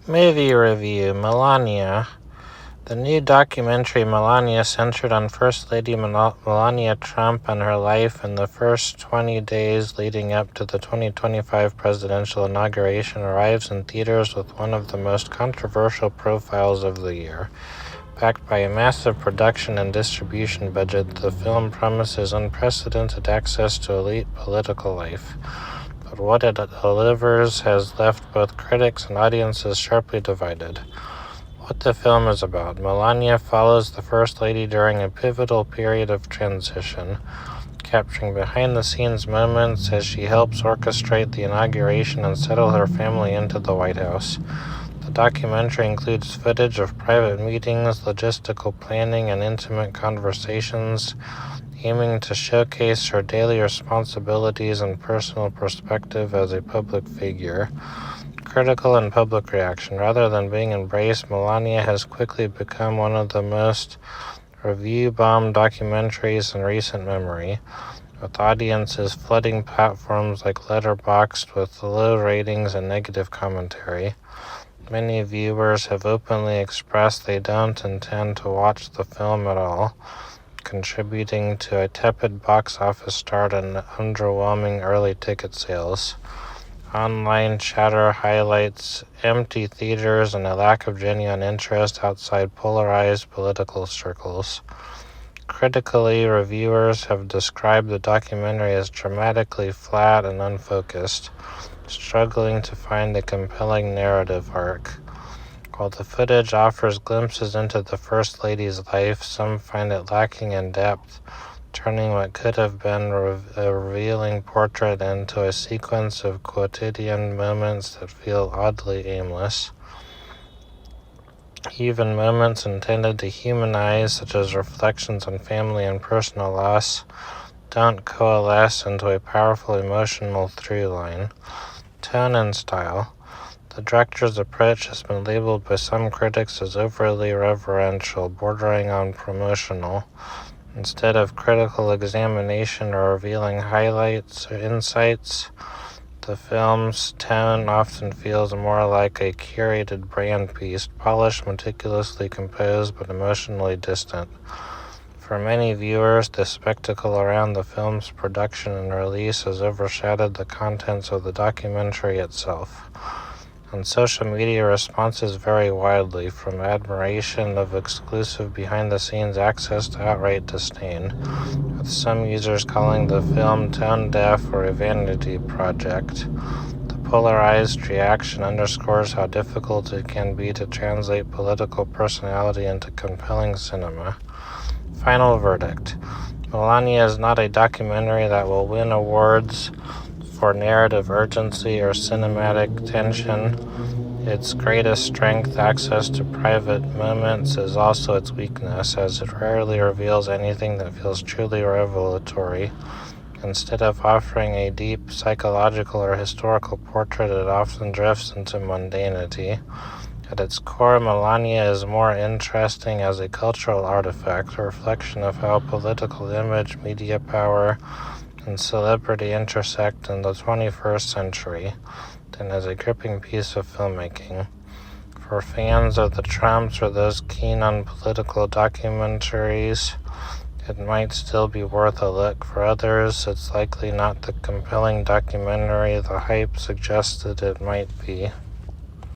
Movie review: Melania. The new documentary Melania centered on First Lady Melania Trump and her life in the first 20 days leading up to the 2025 presidential inauguration arrives in theaters with one of the most controversial profiles of the year. Backed by a massive production and distribution budget, the film promises unprecedented access to elite political life. But what it delivers has left both critics and audiences sharply divided. What the film is about: Melania follows the First Lady during a pivotal period of transition, capturing behind-the-scenes moments as she helps orchestrate the inauguration and settle her family into the White House. The documentary includes footage of private meetings, logistical planning, and intimate conversations, aiming to showcase her daily responsibilities and personal perspective as a public figure. Critical and public reaction. Rather than being embraced, Melania has quickly become one of the most review-bombed documentaries in recent memory, with audiences flooding platforms like Letterboxd with low ratings and negative commentary. Many viewers have openly expressed they don't intend to watch the film at all, contributing to a tepid box office start and underwhelming early ticket sales. Online chatter highlights empty theaters and a lack of genuine interest outside polarized political circles. Critically, reviewers have described the documentary as dramatically flat and unfocused, struggling to find a compelling narrative arc. While the footage offers glimpses into the First Lady's life, some find it lacking in depth, turning what could have been a revealing portrait into a sequence of quotidian moments that feel oddly aimless. Even moments intended to humanize, such as reflections on family and personal loss, don't coalesce into a powerful emotional through line. Tone and style. The director's approach has been labeled by some critics as overly reverential, bordering on promotional. Instead of critical examination or revealing highlights or insights, the film's tone often feels more like a curated brand piece, polished, meticulously composed, but emotionally distant. For many viewers, the spectacle around the film's production and release has overshadowed the contents of the documentary itself. On social media, responses vary widely, from admiration of exclusive behind-the-scenes access to outright disdain, with some users calling the film tone-deaf or a vanity project. The polarized reaction underscores how difficult it can be to translate political personality into compelling cinema. Final verdict: Melania is not a documentary that will win awards for narrative urgency or cinematic tension. Its greatest strength, access to private moments, is also its weakness, as it rarely reveals anything that feels truly revelatory. Instead of offering a deep psychological or historical portrait, it often drifts into mundanity. At its core, Melania is more interesting as a cultural artifact, a reflection of how political image, media power, and celebrity intersect in the 21st century, than as a gripping piece of filmmaking. For fans of the Trumps or those keen on political documentaries, it might still be worth a look. For others, it's likely not the compelling documentary the hype suggested it might be.